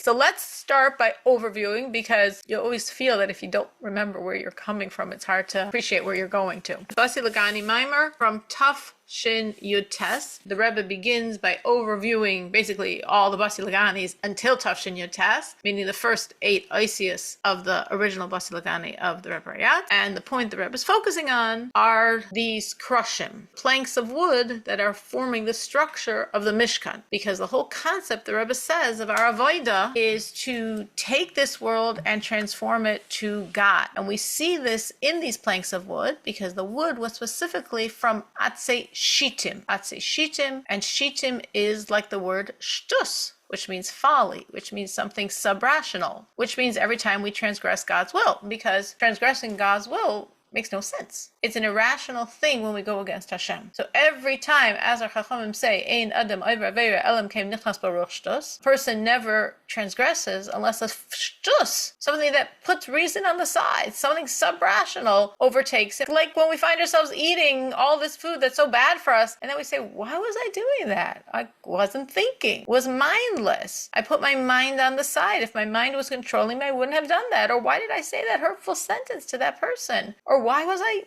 so let's start by overviewing, because you always feel that if you don't remember where you're coming from, it's hard to appreciate where you're going to. Basi LiGani Mimer from Tuf Shin Yud Tes. The Rebbe begins by overviewing basically all the Basi LiGanis until Tuf Shin Yud Tes, meaning the first 8 Isius of the original Basi LiGani of the Rebbe Rayat. And the point the Rebbe is focusing on are these krushim, planks of wood that are forming the structure of the Mishkan. Because the whole concept, the Rebbe says, of our avodah is to take this world and transform it to God. And we see this in these planks of wood because the wood was specifically from Atzei Shitim. Atzei Shitim, and Shitim is like the word shtus, which means folly, which means something subrational, which means every time we transgress God's will, because transgressing God's will makes no sense. It's an irrational thing when we go against Hashem. So every time, as our Chachamim say, Ein Adam Oiver Aveira Elam Kem Nichnas Baruch Shtus, person never transgresses unless a shtus, something that puts reason on the side, something subrational overtakes it. Like when we find ourselves eating all this food that's so bad for us, and then we say, why was I doing that? I wasn't thinking. It was mindless. I put my mind on the side. If my mind was controlling me, I wouldn't have done that. Or why did I say that hurtful sentence to that person? Or why was I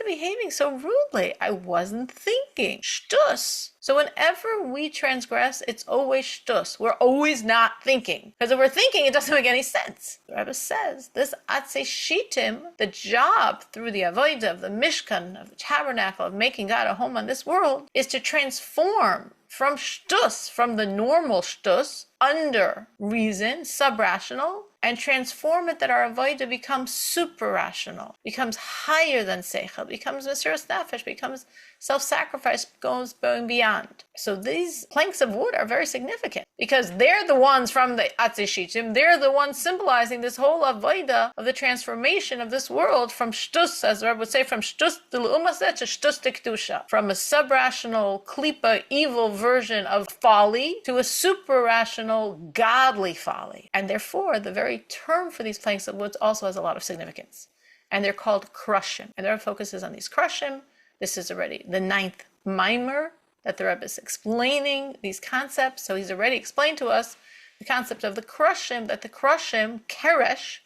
behaving so rudely? I wasn't thinking. Shtus. So whenever we transgress, it's always shtus. We're always not thinking. Because if we're thinking, it doesn't make any sense. The Rebbe says, this Atzei Shitim, the job through the avodah of the Mishkan, of the tabernacle, of making God a home on this world, is to transform from shtus, from the normal shtus, under reason, subrational, and transform it that our avodah becomes super rational, becomes higher than seichel, becomes mesiras nefesh, becomes self-sacrifice, going beyond. So these planks of wood are very significant because they're the ones from the Atzei Shitim. They're the ones symbolizing this whole avodah of the transformation of this world from shtus, as the Rebbe would say, from shtus to l'umaset to shtus to kedusha, from a subrational, klipa, evil version of folly to a super rational, godly folly. And therefore, the very term for these planks of wood also has a lot of significance. And they're called krushim. And their focus is on these krushim. This is already the 9th mimer that the Rebbe is explaining these concepts. So he's already explained to us the concept of the krushim, that the krushim, keresh,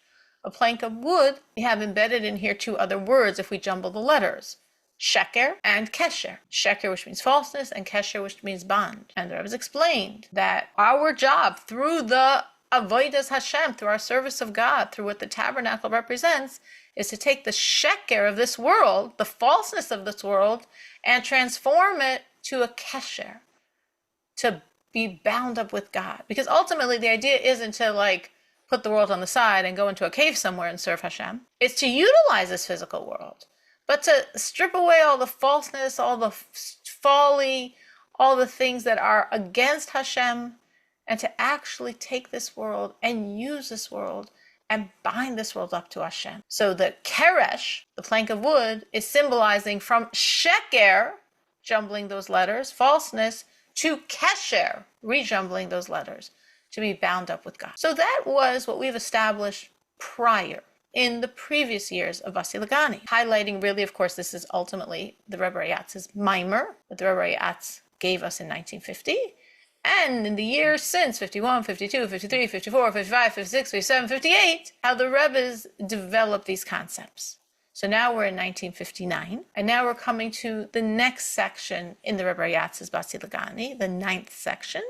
a plank of wood, we have embedded in here 2 other words if we jumble the letters. Sheker and kesher. Sheker, which means falseness, and kesher, which means bond. And the Rebbe has explained that our job through the avodas Hashem, through our service of God, through what the tabernacle represents, is to take the sheker of this world, the falseness of this world, and transform it to a kesher, to be bound up with God. Because ultimately the idea isn't to put the world on the side and go into a cave somewhere and serve Hashem. It's to utilize this physical world, but to strip away all the falseness, all the folly, all the things that are against Hashem, and to actually take this world and use this world and bind this world up to Hashem. So the keresh, the plank of wood, is symbolizing from sheker, jumbling those letters, falseness, to kesher, rejumbling those letters, to be bound up with God. So that was what we've established prior in the previous years of Basi LiGani, highlighting really, of course, this is ultimately the Rebbe Rayatz's mimer that the Rebbe Rayatz gave us in 1950. And in the years since, 51, 52, 53, 54, 55, 56, 57, 58, how the Rebbes developed these concepts. So now we're in 1959, and now we're coming to the next section in the Rebbe Rayatz's Basi LiGani, the 9th section.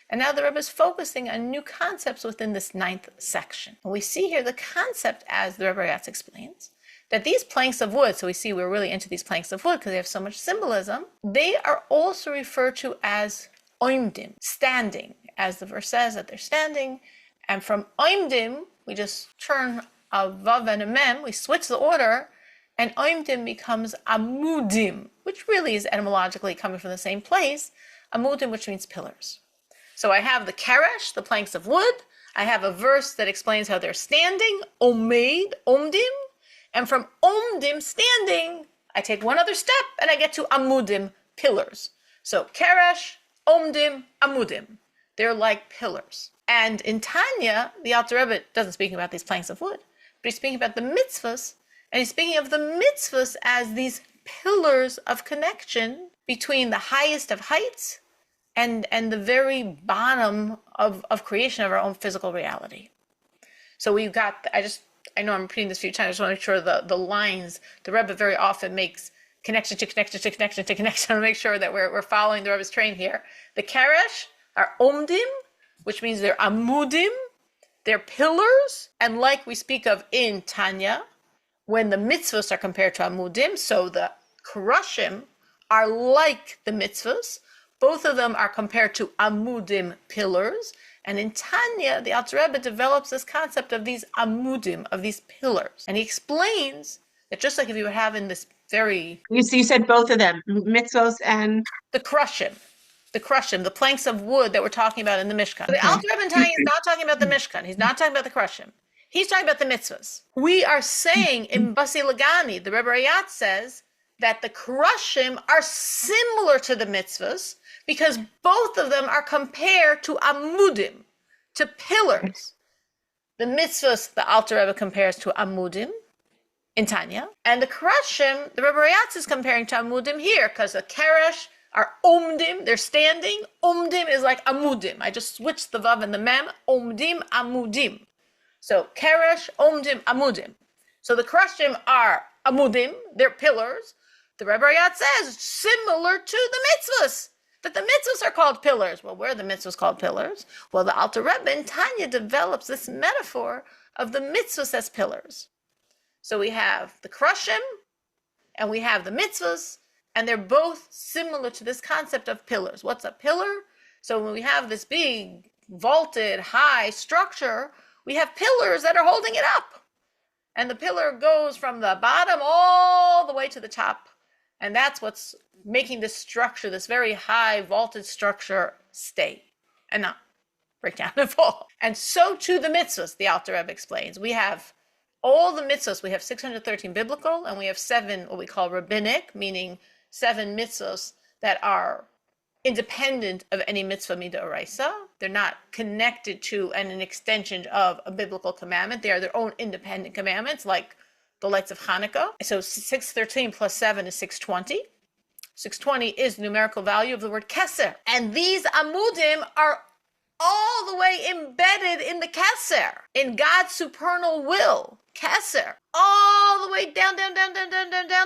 And now the Rebbe is focusing on new concepts within this 9th section. And we see here the concept, as the Rebbe Rayatz explains, that these planks of wood, so we see we're really into these planks of wood because they have so much symbolism, they are also referred to as oimdim, standing, as the verse says that they're standing. And from oimdim, we just turn a vav and a mem, we switch the order, and oimdim becomes amudim, which really is etymologically coming from the same place, amudim, which means pillars. So I have the keresh, the planks of wood. I have a verse that explains how they're standing, omeid, omdim, and from omdim, standing, I take one other step and I get to amudim, pillars. So keresh, omdim, amudim. They're like pillars. And in Tanya, the Alter Rebbe doesn't speak about these planks of wood, but he's speaking about the mitzvahs, and he's speaking of the mitzvahs as these pillars of connection between the highest of heights and the very bottom of creation of our own physical reality. So we've got, I know I'm repeating this a few times, I just want to make sure the lines, the Rebbe very often makes connection to connection to connection to connection to make sure that we're following the Rebbe's train here. The Keresh are omdim, which means they're amudim, they're pillars, and like we speak of in Tanya, when the mitzvahs are compared to amudim, so the krushim are like the mitzvahs. Both of them are compared to amudim, pillars. And in Tanya, the Alter Rebbe develops this concept of these amudim, of these pillars. And he explains that just like if you were having this very... You said both of them, mitzvos and... The krushim, the planks of wood that we're talking about in the Mishkan. So the Alter Rebbe in Tanya is not talking about the Mishkan. He's not talking about the krushim. He's talking about the mitzvahs. We are saying in Basi LiGani, the Rebbe Rayat says that the krushim are similar to the mitzvahs because both of them are compared to amudim, to pillars. The mitzvahs, the Alter Rebbe compares to amudim in Tanya, and the krushim, the Rebbe Rayat is comparing to amudim here because the keresh are omdim, they're standing. Omdim is like amudim. I just switched the vav and the mem. Omdim, amudim. So keresh, omdim, amudim. So the krushim are amudim, they're pillars. The Rebbe Rayat says similar to the mitzvahs, that the mitzvahs are called pillars. Well, where are the mitzvahs called pillars? Well, the Alter Rebbe in Tanya develops this metaphor of the mitzvahs as pillars. So we have the krushim and we have the mitzvahs, and they're both similar to this concept of pillars. What's a pillar? So when we have this big, vaulted, high structure, we have pillars that are holding it up. And the pillar goes from the bottom all the way to the top. And that's what's making this structure, this very high vaulted structure, stay and not break down and fall. And so too the mitzvahs, the Alter Rebbe explains. We have all the mitzvahs. We have 613 biblical, and we have 7 what we call rabbinic, meaning 7 mitzvahs that are independent of any mitzvah midoraisa. They're not connected to and an extension of a biblical commandment. They are their own independent commandments, like the lights of Hanukkah. So 613 plus 7 is 620. 620 is the numerical value of the word keser. And these amudim are all the way embedded in the keser, in God's supernal will. Keser, all the way down,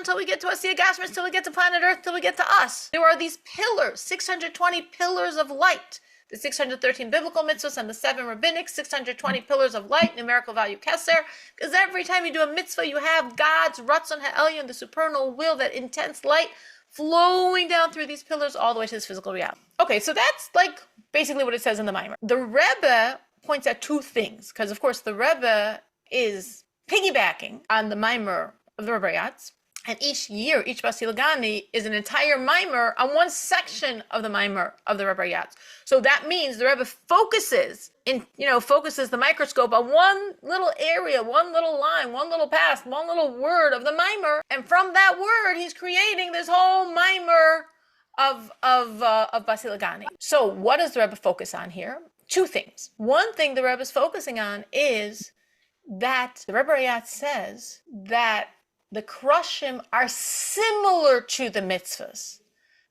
till we get to Asiyah Gashmis, till we get to planet Earth, till we get to us. There are these pillars, 620 pillars of light. The 613 biblical mitzvahs and the 7 rabbinic, 620 pillars of light, numerical value keser. Because every time you do a mitzvah, you have God's Ratzon Ha'elyon, the supernal will, that intense light, flowing down through these pillars all the way to this physical reality. Okay, so that's like basically what it says in the Maimer. The Rebbe points at 2 things, because of course the Rebbe is piggybacking on the Maimer of the Rebbe Rayatz, and each year, each Basi LiGani is an entire Maimer on one section of the Maimer of the Rebbe Rayatz. So that means the Rebbe focuses the microscope on one little area, one little line, one little pass, one little word of the Maimer, and from that word, he's creating this whole Maimer of Basi LiGani. So what does the Rebbe focus on here? 2 things. One thing the Rebbe is focusing on is that the Rebbe Rayatz says that the krushim are similar to the mitzvahs.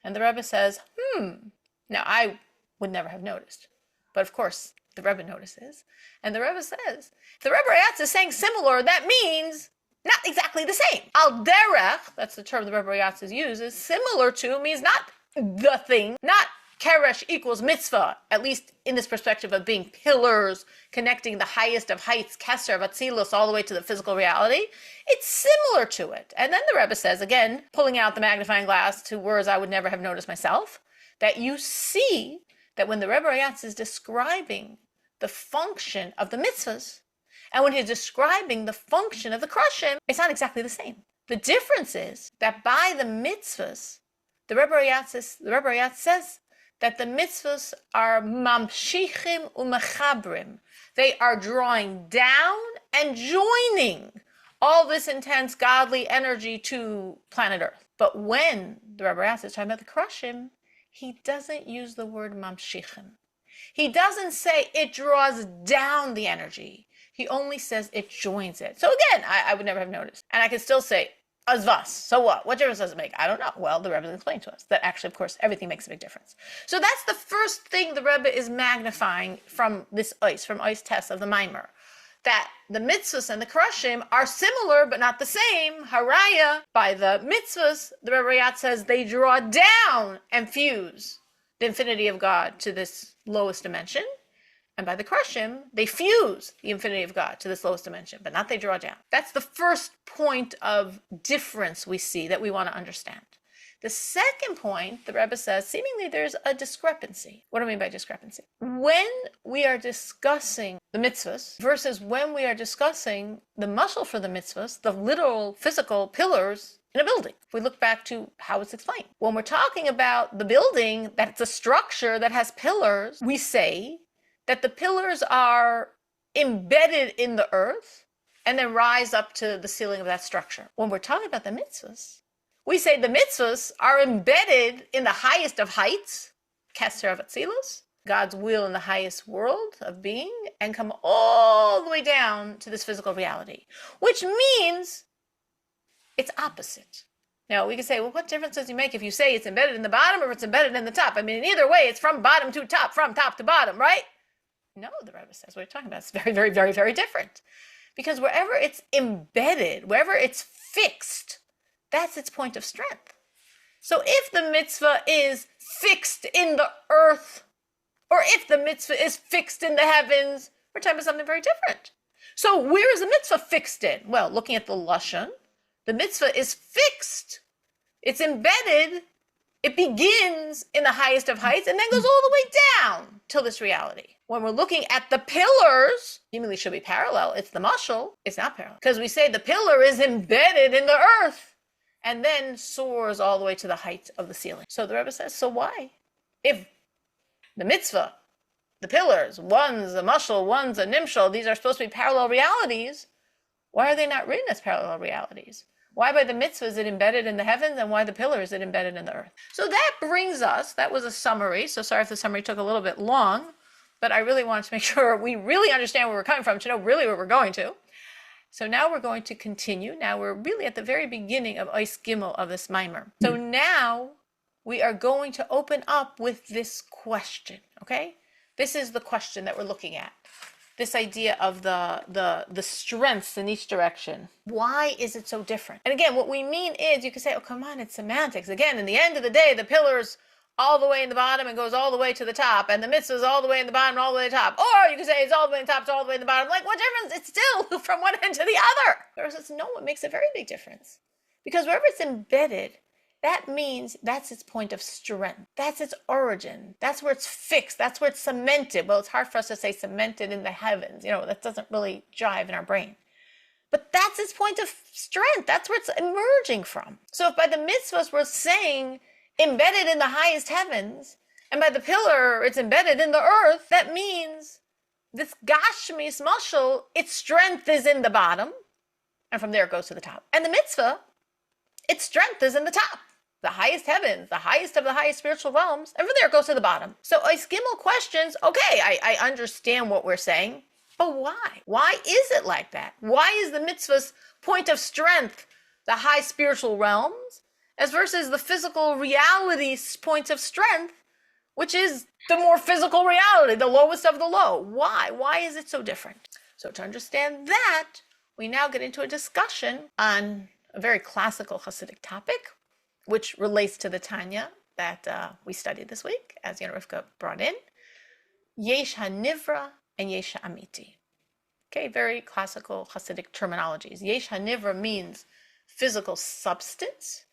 And the Rebbe says, Now I would never have noticed. But of course, the Rebbe notices. And the Rebbe says, if the Rebbe Rayatz is saying similar, that means not exactly the same. Al derech, that's the term the Rebbe Rayatz uses, similar to means not the thing, not keresh equals mitzvah, at least in this perspective of being pillars connecting the highest of heights, keser, vatzilus, all the way to the physical reality. It's similar to it. And then the Rebbe says, again, pulling out the magnifying glass to words I would never have noticed myself, that you see that when the Rebbe Rayatz is describing the function of the mitzvahs, and when he's describing the function of the krushim, it's not exactly the same. The difference is that by the mitzvahs, the Rebbe Rayatz says that the mitzvahs are mamshichim umechabrim. They are drawing down and joining all this intense godly energy to planet Earth. But when the Rebbe Rayatz is talking about the krushim, he doesn't use the word mamshichim. He doesn't say it draws down the energy. He only says it joins it. So again, I would never have noticed. And I can still say, As was. So what? What difference does it make? I don't know. Well, the Rebbe explained to us that actually, of course, everything makes a big difference. So that's the first thing the Rebbe is magnifying from this ice, from ice test of the Maimer. That the mitzvahs and the krushim are similar but not the same. Haraya, by the mitzvahs, the Rebbe Rayat says they draw down and fuse the infinity of God to this lowest dimension. And by the krushim, they fuse the infinity of God to this lowest dimension, but not they draw down. That's the first point of difference we see that we want to understand. The second point, the Rebbe says, seemingly there's a discrepancy. What do I mean by discrepancy? When we are discussing the mitzvahs versus when we are discussing the muscle for the mitzvahs, the literal physical pillars in a building. If we look back to how it's explained. When we're talking about the building, that it's a structure that has pillars, we say that the pillars are embedded in the earth and then rise up to the ceiling of that structure. When we're talking about the mitzvahs, we say the mitzvahs are embedded in the highest of heights, Keser of Atzilus, God's will in the highest world of being, and come all the way down to this physical reality, which means it's opposite. Now, we can say, well, what difference does it make if you say it's embedded in the bottom or it's embedded in the top? I mean, in either way, it's from bottom to top, from top to bottom, right? No, the Rebbe says, what you're talking about is very, very, very, very different. Because wherever it's embedded, wherever it's fixed, that's its point of strength. So if the mitzvah is fixed in the earth, or if the mitzvah is fixed in the heavens, we're talking about something very different. So where is the mitzvah fixed in? Well, looking at the Lashon, the mitzvah is fixed. It's embedded. It begins in the highest of heights and then goes all the way down till this reality. When we're looking at the pillars, seemingly should be parallel. It's the mashal. It's not parallel. Because we say the pillar is embedded in the earth and then soars all the way to the height of the ceiling. So the Rebbe says, so why? If the mitzvah, the pillars, one's a mashal, one's a nimshal, these are supposed to be parallel realities, why are they not written as parallel realities? Why by the mitzvah is it embedded in the heavens and why the pillar is it embedded in the earth? So that brings us, that was a summary. So sorry if the summary took a little bit long, but I really wanted to make sure we really understand where we're coming from to know really where we're going to. So now we're going to continue. Now we're really at the very beginning of Ois Gimel of this Maimer. So now we are going to open up with this question, okay? This is the question that we're looking at. This idea of the strengths in each direction. Why is it so different? And again, what we mean is, you can say, oh, come on, it's semantics. Again, in the end of the day, the pillar's all the way in the bottom and goes all the way to the top, and the mitzvah's all the way in the bottom and all the way to the top. Or you can say it's all the way in the top, it's all the way in the bottom. Like, what difference? It's still from one end to the other. Whereas no, it makes a very big difference. Because wherever it's embedded, that means that's its point of strength. That's its origin. That's where it's fixed. That's where it's cemented. Well, it's hard for us to say cemented in the heavens. That doesn't really jive in our brain. But that's its point of strength. That's where it's emerging from. So if by the mitzvahs we're saying embedded in the highest heavens, and by the pillar it's embedded in the earth, that means this Gashmis mashal, its strength is in the bottom, and from there it goes to the top. And the mitzvah, its strength is in the top. The highest heavens, the highest of the highest spiritual realms, and from there it goes to the bottom. So Ois Gimel questions, okay, I understand what we're saying, but why? Why is it like that? Why is the mitzvah's point of strength the high spiritual realms, as versus the physical reality's point of strength, which is the more physical reality, the lowest of the low? Why? Why is it so different? So to understand that, we now get into a discussion on a very classical Hasidic topic, which relates to the Tanya that we studied this week, as Yana Rivka brought in. Yesh HaNivra and Yesh HaAmiti. Okay, very classical Hasidic terminologies. Yesh HaNivra means physical substance,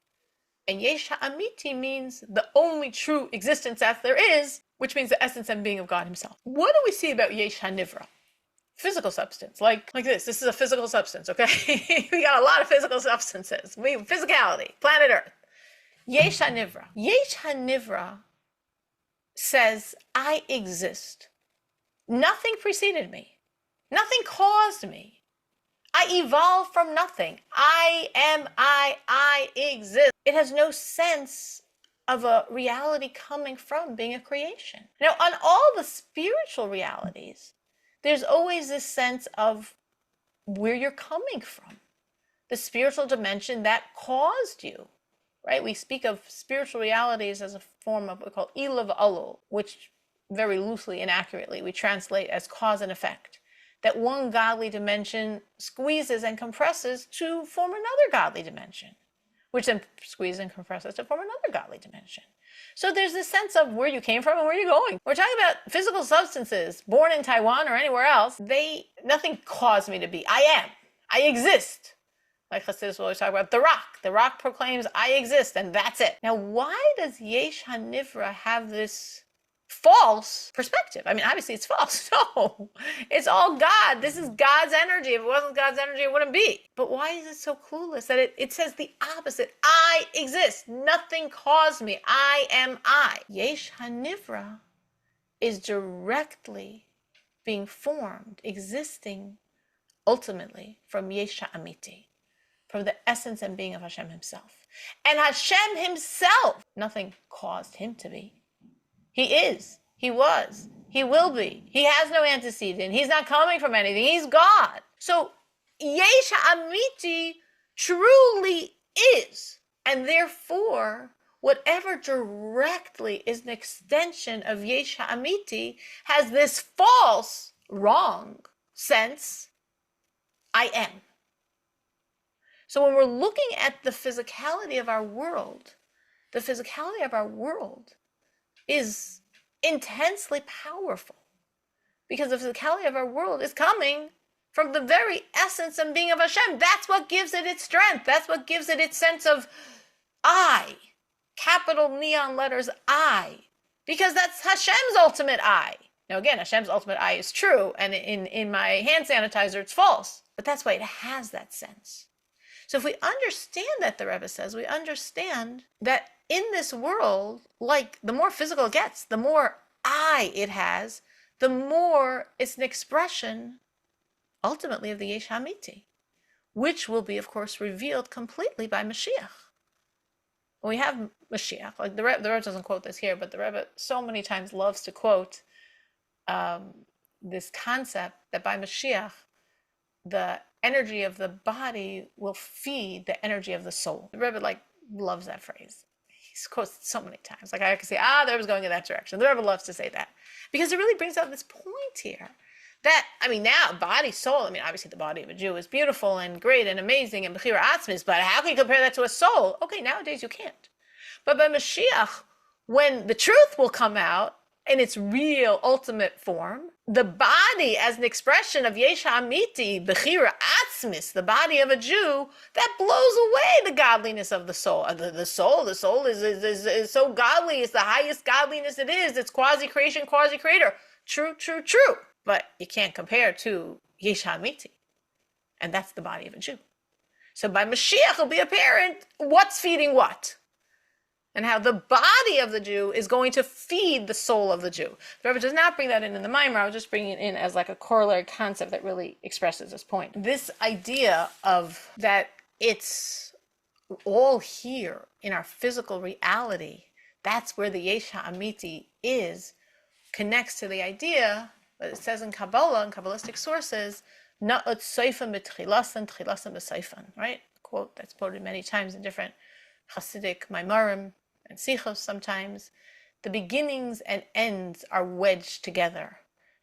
and Yesh HaAmiti means the only true existence as there is, which means the essence and being of God himself. What do we see about Yesh HaNivra? Physical substance, like this. This is a physical substance, okay? We got a lot of physical substances. Physicality, planet Earth. Yesh HaNivra. Yesh HaNivra says, I exist. Nothing preceded me. Nothing caused me. I evolved from nothing. I exist. It has no sense of a reality coming from being a creation. Now, on all the spiritual realities, there's always this sense of where you're coming from. the spiritual dimension that caused you, right? We speak of spiritual realities as a form of what we call ilav alul, which very loosely, inaccurately, we translate as cause and effect. That one godly dimension squeezes and compresses to form another godly dimension, which then squeezes and compresses to form another godly dimension. So there's this sense of where you came from and where you're going. We're talking about physical substances born in Taiwan or anywhere else. Nothing caused me to be. I am. I exist. Like Hasidus will always talk about the rock. The rock proclaims, I exist, and that's it. Now, why does Yesh HaNivra have this false perspective? I mean, obviously it's false. No, it's all God. This is God's energy. If it wasn't God's energy, it wouldn't be. But why is it so clueless that it says the opposite? I exist. Nothing caused me. I am I. Yesh HaNivra is directly being formed, existing ultimately from Yesh HaAmiti, from the essence and being of Hashem himself. And Hashem himself, nothing caused him to be. He is, he was, he will be. He has no antecedent. He's not coming from anything. He's God. So Yesh HaAmiti truly is. And therefore, whatever directly is an extension of Yesh HaAmiti has this false, wrong sense, I am. So when we're looking at the physicality of our world, the physicality of our world is intensely powerful, because the physicality of our world is coming from the very essence and being of Hashem. That's what gives it its strength. That's what gives it its sense of I, capital neon letters I, because that's Hashem's ultimate I. Now again, Hashem's ultimate I is true, and in my hand sanitizer it's false, but that's why it has that sense. So if we understand that, the Rebbe says, we understand that in this world, like the more physical it gets, the more I it has, the more it's an expression ultimately of the Yesh HaAmiti, which will be, of course, revealed completely by Mashiach. When we have Mashiach, like the Rebbe doesn't quote this here, but the Rebbe so many times loves to quote this concept that by Mashiach, the energy of the body will feed the energy of the soul. The Rebbe loves that phrase. He's quoted it so many times. Like I can say, the Rebbe's going in that direction. The Rebbe loves to say that because it really brings out this point here that, now body, soul, obviously the body of a Jew is beautiful and great and amazing and Bechira Atzmis, but how can you compare that to a soul? Okay, nowadays you can't. But by Mashiach, when the truth will come out in its real ultimate form, the body as an expression of Yesh HaAmiti, Bechira Atzmis, the body of a Jew, that blows away the godliness of the soul. The soul is so godly. It's the highest godliness it is. It's quasi-creation, quasi-creator. True. But you can't compare to Yesh HaAmiti. And that's the body of a Jew. So by Mashiach will be apparent what's feeding what, and how the body of the Jew is going to feed the soul of the Jew. The Rebbe does not bring that in the Maimer. I was just bringing it in as like a corollary concept that really expresses this point. This idea of that it's all here in our physical reality, that's where the Yesh HaAmiti is, connects to the idea that it says in Kabbalah, in Kabbalistic sources, Na'ot Seifan b'tchilasan, tchilasan b'seifan, right? Quote that's quoted many times in different Hasidic Maimarim and Sichos sometimes. The beginnings and ends are wedged together.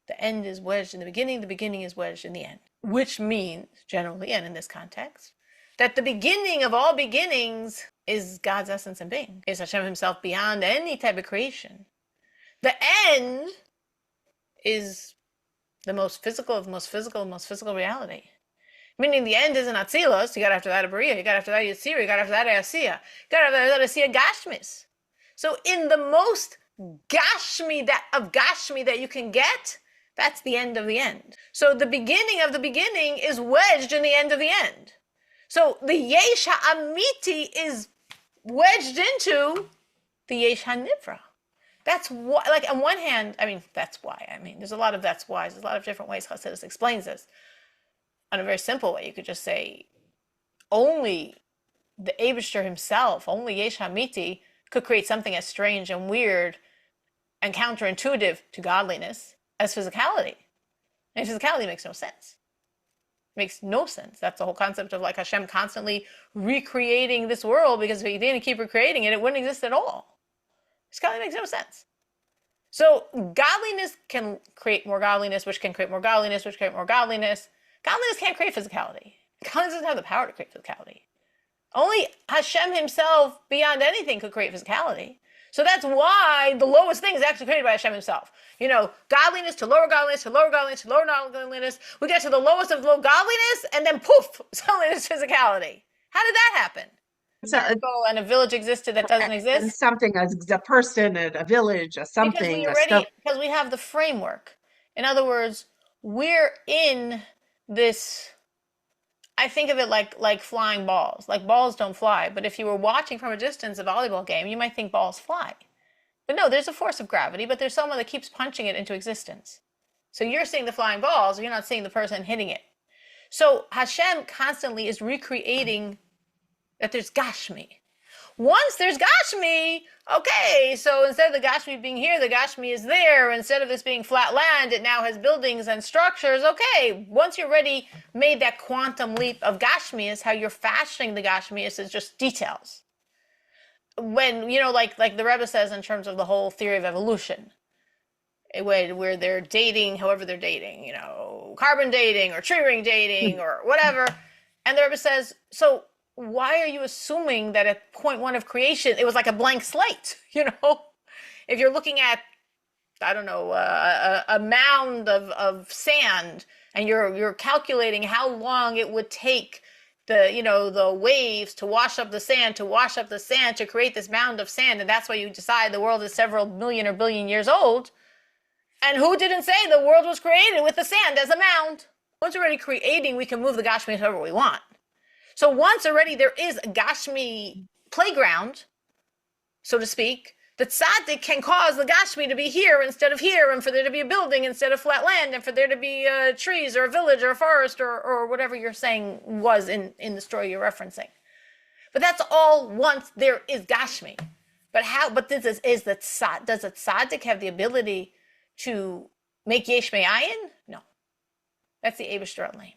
The end is wedged in the beginning is wedged in the end. Which means, generally, and in this context, that the beginning of all beginnings is God's essence and being, is Hashem himself beyond any type of creation. The end is the most physical reality. Meaning the end isn't Atzilus, you got after that a Beriah, you got after that Yetzirah, you got after that a Asiya, you got after that Asiya Gashmis. So in the most Gashmi that you can get, that's the end of the end. So the beginning of the beginning is wedged in the end of the end. So the Yesh HaAmiti is wedged into the Yesh HaNivra. That's why, on one hand, that's why. There's a lot of that's why. There's a lot of different ways Hasidus explains this. On a very simple way, you could just say only the Eibishter himself, only Yesh HaAmiti could create something as strange and weird and counterintuitive to godliness as physicality. And physicality makes no sense. Makes no sense. That's the whole concept of like Hashem constantly recreating this world, because if he didn't keep recreating it, it wouldn't exist at all. This kind of makes no sense. So godliness can create more godliness, which can create more godliness, which can create more godliness. Godliness can't create physicality. Godliness doesn't have the power to create physicality. Only Hashem himself, beyond anything, could create physicality. So that's why the lowest thing is actually created by Hashem himself. You know, godliness to lower godliness to lower godliness to lower godliness. We get to the lowest of low godliness, and then poof, suddenly there's physicality. How did that happen? So, And a village existed that doesn't exist? something, a person, a village, a something, Because we have the framework. In other words, we're in this. I think of it like flying balls. Like balls don't fly, but if you were watching from a distance a volleyball game, you might think balls fly. But no, there's a force of gravity, but there's someone that keeps punching it into existence. So you're seeing the flying balls, you're not seeing the person hitting it. So Hashem constantly is recreating that there's Gashmi. Once there's Gashmi, okay, so instead of the Gashmi being here, the Gashmi is there. Instead of this being flat land, it now has buildings and structures. Okay, once you're ready, made that quantum leap of Gashmius, how you're fashioning the Gashmius is just details. When, you know, like the Rebbe says in terms of the whole theory of evolution, where they're dating, however they're dating, you know, carbon dating or tree ring dating or whatever, and the Rebbe says, so why are you assuming that at point one of creation, it was like a blank slate? You know, if you're looking at, I don't know, a mound of sand, and you're calculating how long it would take the waves to wash up the sand, to create this mound of sand. And that's why you decide the world is several million or billion years old. And who didn't say the world was created with the sand as a mound? Once we're already creating, we can move the Gashmi however we want. So once already there is a Gashmi playground, so to speak, the tzaddik can cause the Gashmi to be here instead of here, and for there to be a building instead of flat land, and for there to be trees or a village or a forest or whatever you're saying was in the story you're referencing. But that's all once there is Gashmi. But this is the tzaddik. Does a tzaddik have the ability to make yesh me'ayin? No. That's the Eibishter lane.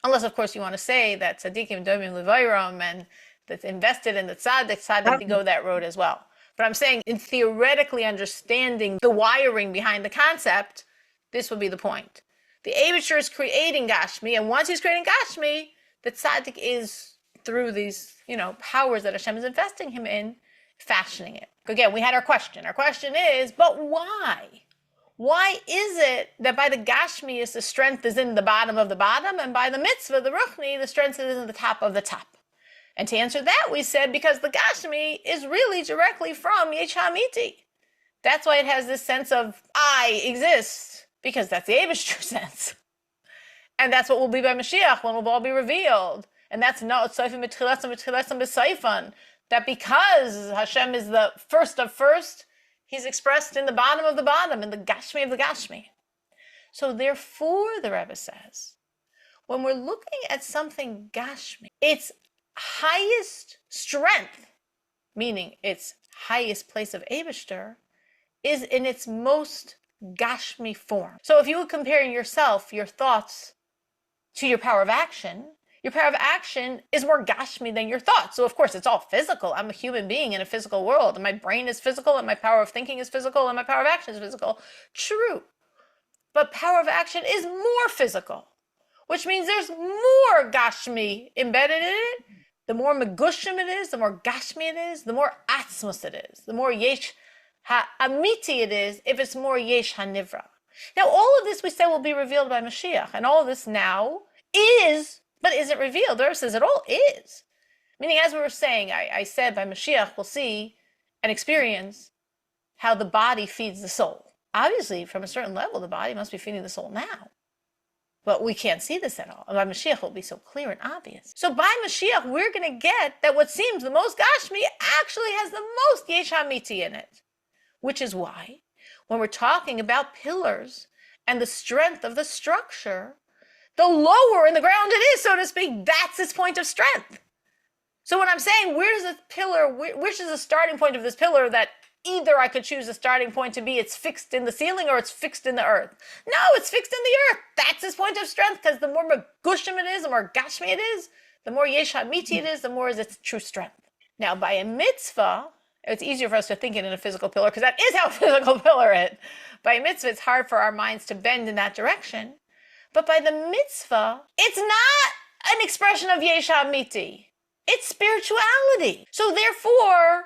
Unless, of course, you want to say that tzaddikim domim levayram, and that's invested in the tzaddik to go that road as well. But I'm saying, in theoretically understanding the wiring behind the concept, this would be the point. The Eibishter is creating Gashmi, and once he's creating Gashmi, the tzaddik is, through these, powers that Hashem is investing him in, fashioning it. Again, we had our question. Our question is, but why? Why is it that by the Gashmi the strength is in the bottom of the bottom, and by the mitzvah, the Ruchni, the strength is in the top of the top? And to answer that, we said because the Gashmi is really directly from Yesh HaAmiti. That's why it has this sense of I exist, because that's the Eibishter sense. And that's what will be by Mashiach, when we'll all be revealed. And that's not Tzayfim B'Tchilasam B'Seifan, that because Hashem is the first of first, he's expressed in the bottom of the bottom, in the Gashmi of the Gashmi. So therefore, the Rebbe says, when we're looking at something Gashmi, its highest strength, meaning its highest place of Eibishter, is in its most Gashmi form. So if you would compare yourself, your thoughts, to your power of action, your power of action is more Gashmi than your thoughts. So of course it's all physical. I'm a human being in a physical world, and my brain is physical, and my power of thinking is physical, and my power of action is physical. True. But power of action is more physical, which means there's more Gashmi embedded in it. The more Megushim it is, the more Gashmi it is, the more Atzmus it is, the more Yesh HaAmiti it is, if it's more Yesh HaNivra. Now all of this we say will be revealed by Mashiach, and all of this now is, but isn't revealed. The Rebbe says it all is. Meaning, as we were saying, I said by Mashiach we'll see and experience how the body feeds the soul. Obviously, from a certain level, the body must be feeding the soul now. But we can't see this at all. And by Mashiach, it will be so clear and obvious. So by Mashiach, we're going to get that what seems the most Gashmi actually has the most Yesh HaAmiti in it. Which is why, when we're talking about pillars and the strength of the structure, the lower in the ground it is, so to speak, that's its point of strength. So when I'm saying, where does this pillar, which is the starting point of this pillar that either I could choose a starting point to be it's fixed in the ceiling or it's fixed in the earth. No, it's fixed in the earth. That's his point of strength, because the more Megushim it is, the more Gashmi it is, the more Yesh HaMiti it is, the more is its true strength. Now, by a mitzvah, it's easier for us to think it in a physical pillar, because that is how a physical pillar is. By a mitzvah, it's hard for our minds to bend in that direction. But by the mitzvah, it's not an expression of Yesh HaMiti. It's spirituality. So therefore,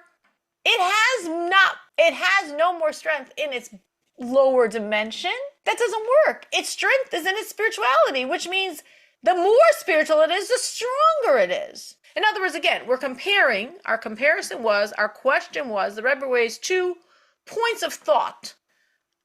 it has no more strength in its lower dimension. That doesn't work. Its strength is in its spirituality, which means the more spiritual it is, the stronger it is. In other words, again, we're comparing. Our question was, the Rebbe raised 2 points of thought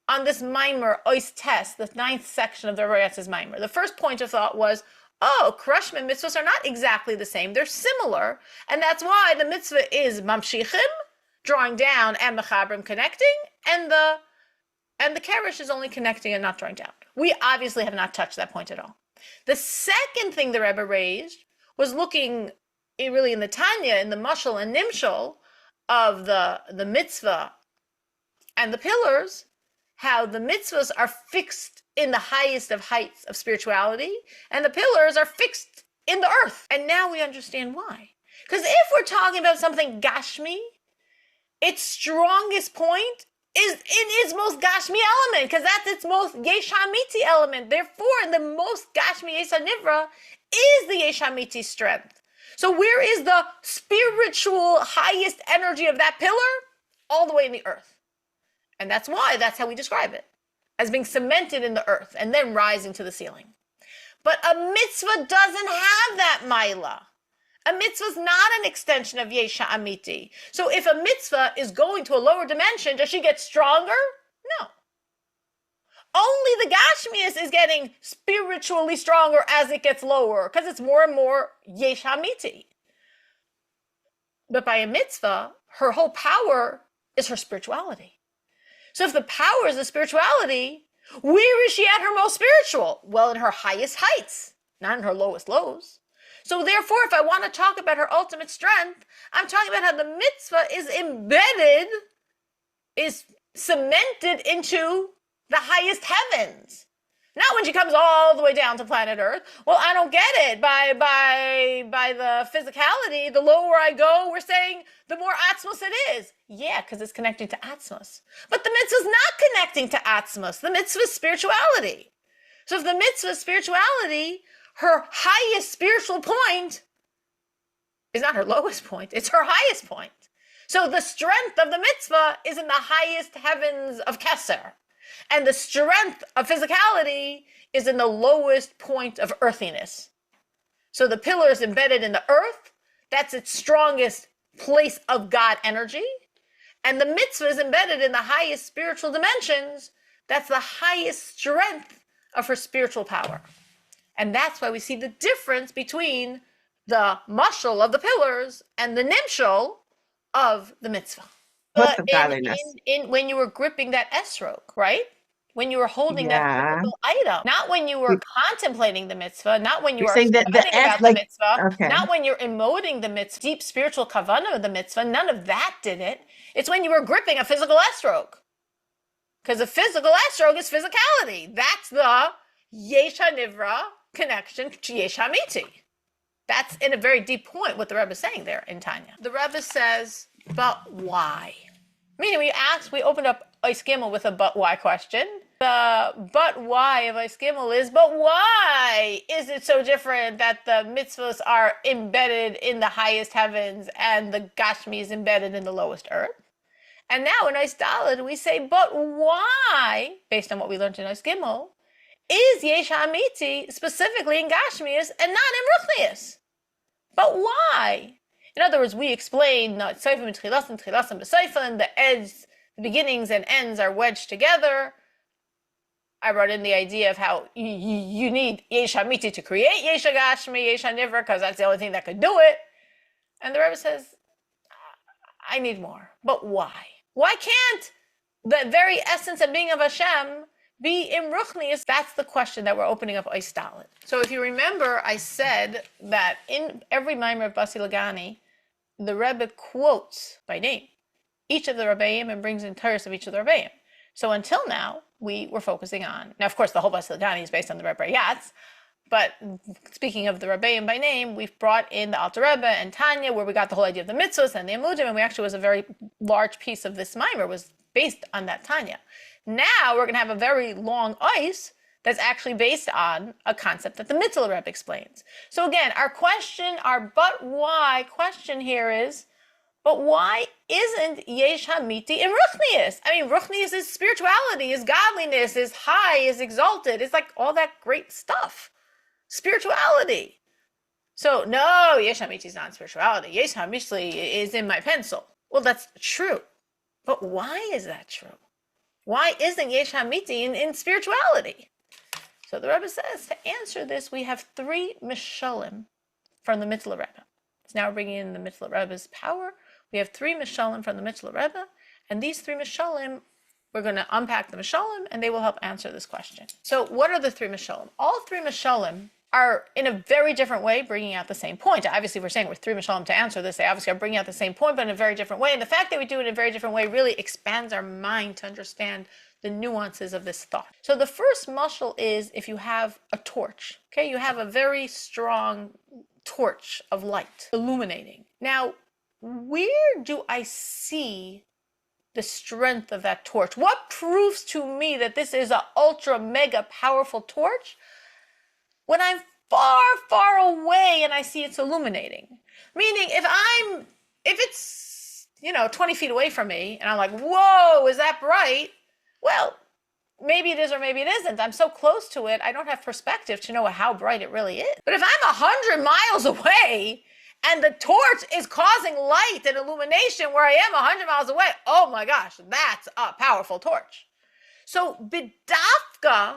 on this Maimer Ois test, the 9th section of the Royatz's Maimer. The first point of thought was, Krushim and mitzvahs are not exactly the same. They're similar, and that's why the mitzvah is mamshichim, drawing down, and mechabrim, connecting, and the keresh is only connecting and not drawing down. We obviously have not touched that point at all. The second thing the Rebbe raised was looking really in the Tanya, in the mashal and nimshal of the mitzvah and the pillars, how the mitzvahs are fixed in the highest of heights of spirituality, and the pillars are fixed in the earth. And now we understand why. Because if we're talking about something Gashmi, its strongest point is in its most Gashmi element, because that's its most Yesh HaMiti element. Therefore, the most Gashmi Yesh HaNivra is the Yesh HaMiti strength. So where is the spiritual highest energy of that pillar? All the way in the earth. And that's how we describe it, as being cemented in the earth and then rising to the ceiling. But a mitzvah doesn't have that maila. A mitzvah is not an extension of Yesh HaAmiti. So if a mitzvah is going to a lower dimension, does she get stronger? No. Only the Gashmias is getting spiritually stronger as it gets lower, because it's more and more Yesh HaAmiti. But by a mitzvah, her whole power is her spirituality. So if the power is the spirituality, where is she at her most spiritual? Well, in her highest heights, not in her lowest lows. So therefore, if I want to talk about her ultimate strength, I'm talking about how the mitzvah is embedded, is cemented into the highest heavens. Not when she comes all the way down to planet Earth. Well, I don't get it. By the physicality, the lower I go, we're saying the more Atzmos it is. Yeah, because it's connecting to Atzmos. But the mitzvah is not connecting to Atzmos. The mitzvah is spirituality. So if the mitzvah is spirituality, her highest spiritual point is not her lowest point. It's her highest point. So the strength of the mitzvah is in the highest heavens of Keser. And the strength of physicality is in the lowest point of earthiness. So the pillar is embedded in the earth. That's its strongest place of God energy. And the mitzvah is embedded in the highest spiritual dimensions. That's the highest strength of her spiritual power. And that's why we see the difference between the mashal of the pillars and the nimshal of the mitzvah. What's the godliness? When you were gripping that esrog, right? When you were holding that physical item, not when you were contemplating the mitzvah, not when you were saying that studying about the mitzvah, okay. not when you're emoting the mitzvah, deep spiritual kavanah of the mitzvah, none of that did it. It's when you were gripping a physical esrog. Because a physical esrog is physicality. That's the Yesh HaNivra connection to Yesh HaMiti. That's in a very deep point what the Rebbe is saying there in Tanya. The Rebbe says, but why? Meaning we opened up Ois Gimel with a but why question. The but why of Ois Gimel is, but why is it so different that the mitzvahs are embedded in the highest heavens and the Gashmi is embedded in the lowest earth? And now in Ois Daled we say, but why, based on what we learned in Ois Gimel, is Yesh HaAmiti specifically in Gashmias and not in Ruchnias? But why? In other words, we explain Tzifen B'Tchilasan, Tchilasan B'Tzifen, the beginnings and ends are wedged together. I brought in the idea of how you need Yesh HaMiti to create Yesh HaGashmi, Yesh HaNivra, because that's the only thing that could do it. And the Rebbe says, I need more. But why? Why can't the very essence and being of Hashem be in Ruchnias? That's the question that we're opening up Ois Daled. So if you remember, I said that in every Maimer of Basi LiGani, the Rebbe quotes by name each of the Rebbeim and brings in Torahs of each of the Rebbeim. So until now, we were focusing on, now of course the whole Basi LiGani is based on the Rebbe Yatz, but speaking of the Rebbeim by name, we've brought in the Alter Rebbe and Tanya, where we got the whole idea of the mitzvahs and the amudim, and we actually was a very large piece of this mimer was based on that Tanya. Now we're going to have a very long ice that's actually based on a concept that the Mitzvah Rebbe explains. So again, our question, our but why question here is, but why isn't Yesh Hamiti in Ruchnius? I mean, Ruchnius is spirituality, is godliness, is high, is exalted. It's like all that great stuff. Spirituality. So no, Yesh Hamiti is not spirituality. Yesh Hamiti is in my pencil. Well, that's true. But why is that true? Why isn't Yesh Hamiti in spirituality? So the Rebbe says, to answer this, we have 3 Mishalim from the Mitzvah Rebbe. It's now bringing in the Mitzvah Rebbe's power. We have 3 Mishalim from the Mitzvah Rebbe, and these 3 Mishalim, we're going to unpack the Mishalim, and they will help answer this question. So what are the 3 Mishalim? All 3 Mishalim are in a very different way bringing out the same point. Obviously, we're saying we're 3 Mishalim to answer this. They obviously are bringing out the same point, but in a very different way. And the fact that we do it in a very different way really expands our mind to understand the nuances of this thought. So the first mashal is if you have a torch. Okay, you have a very strong torch of light illuminating. Now, where do I see the strength of that torch? What proves to me that this is an ultra mega powerful torch? When I'm far, far away and I see it's illuminating. Meaning if it's 20 feet away from me and I'm like, whoa, is that bright? Well, maybe it is or maybe it isn't. I'm so close to it, I don't have perspective to know how bright it really is. But if I'm 100 miles away and the torch is causing light and illumination where I am 100 miles away, oh my gosh, that's a powerful torch. So bidafka,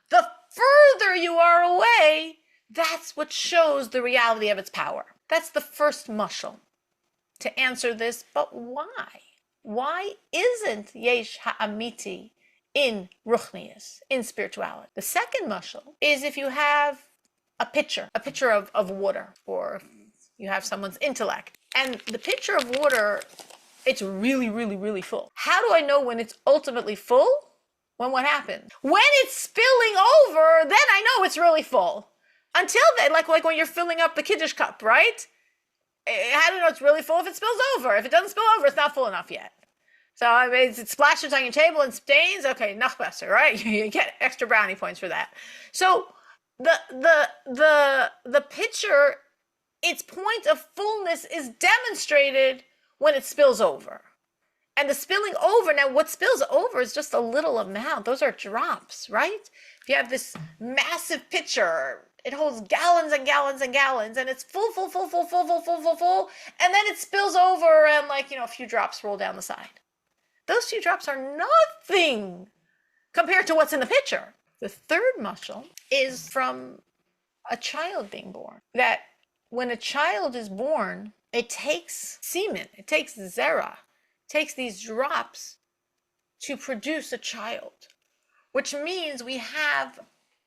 the further you are away, that's what shows the reality of its power. That's the first mashal to answer this. But why? Why isn't Yesh Ha'amiti in Ruchnius, in spirituality? The second mashal is if you have a pitcher of water, or you have someone's intellect, and the pitcher of water, it's really, really, really full. How do I know when it's ultimately full? When what happens? When it's spilling over, then I know it's really full. Until then, like when you're filling up the Kiddush cup, right? How do you know it's really full if it spills over? If it doesn't spill over, it's not full enough yet. So I mean, it splashes on your table and stains. Okay, nachbesser, right? You get extra brownie points for that. So the pitcher, its point of fullness is demonstrated when it spills over. And the spilling over, now what spills over is just a little amount. Those are drops, right? If you have this massive pitcher, it holds gallons and gallons and gallons, and it's full, and then it spills over and a few drops roll down the side. Those few drops are nothing compared to what's in the pitcher. The third mashal is from a child being born. That when a child is born, it takes semen, it takes zera, takes these drops to produce a child, which means we have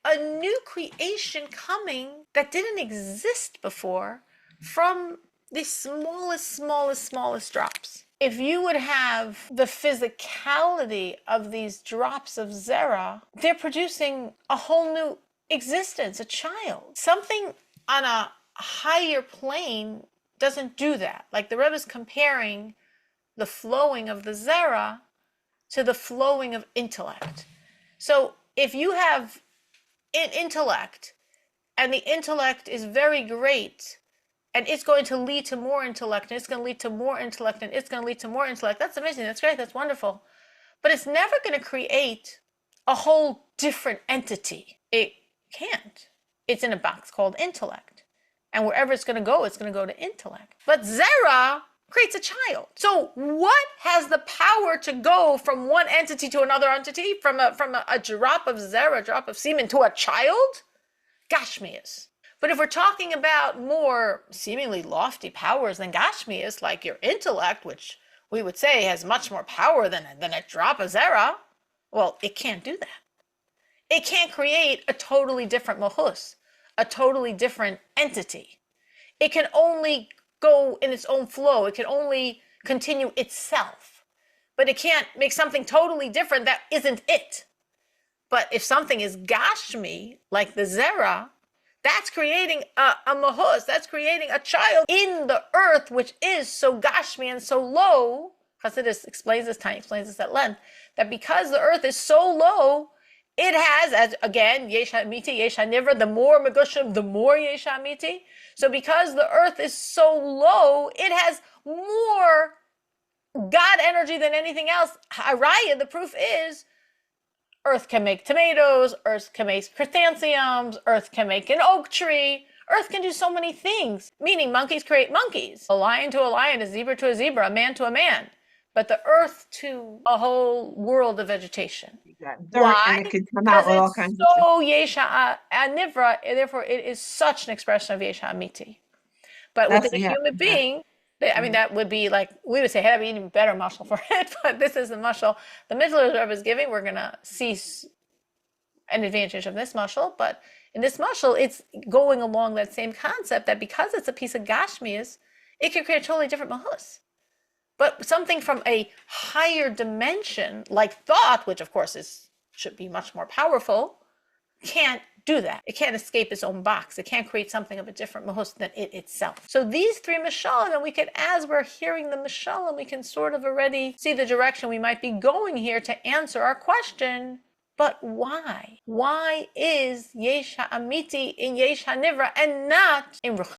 a new creation coming that didn't exist before from the smallest drops. If you would have the physicality of these drops of zera, they're producing a whole new existence, a child. Something on a higher plane doesn't do that. Like the Rebbe is comparing the flowing of the zera to the flowing of intellect. So if you have an intellect and the intellect is very great and it's going to lead to more intellect and it's going to lead to more intellect and it's going to lead to more intellect, that's amazing, that's great, that's wonderful. But it's never going to create a whole different entity. It can't. It's in a box called intellect. And wherever it's going to go to intellect. But zera creates a child. So what has the power to go from one entity to another entity, from a drop of zera, a drop of semen, to a child? Gashmias. But if we're talking about more seemingly lofty powers than Gashmias, like your intellect, which we would say has much more power than a drop of zera, well, it can't do that. It can't create a totally different mohus, a totally different entity. It can only go in its own flow. It can only continue itself. but it can't make something totally different that isn't it. But if something is gashmi, like the zera, that's creating a mahus, that's creating a child in the earth, which is so gashmi and so low. Chassidus explains this at length, that because the earth is so low, it has, as again, yesh ha'amiti, yesh ha'nivra, the more megushim, the more yesh ha'amiti. So because the earth is so low, it has more God energy than anything else. Haraya, the proof is, earth can make tomatoes, earth can make chrysanthemums, earth can make an oak tree, earth can do so many things, meaning monkeys create monkeys. A lion to a lion, a zebra to a zebra, a man to a man. But the earth to a whole world of vegetation. Dirt, Why? and it could come Because out with all it's kinds of stuff. so yesha nivra, and therefore it is such an expression of yesha amiti. But with a human being, I mean, that would be like, we would say, hey, that'd be even better muscle for it, but this is the muscle the Middle Rebbe is giving. We're going to see an advantage of this muscle, but in this muscle, it's going along that same concept that because it's a piece of gashmias, it can create a totally different mahus. But something from a higher dimension, like thought, which of course should be much more powerful, can't do that. It can't escape its own box. It can't create something of a different mahus than it itself. So these three mashalim, and we can, as we're hearing the mashalim, we can sort of already see the direction we might be going here to answer our question. But why? Why is yesh ha'amiti in yesh ha'nivra and not in ruch?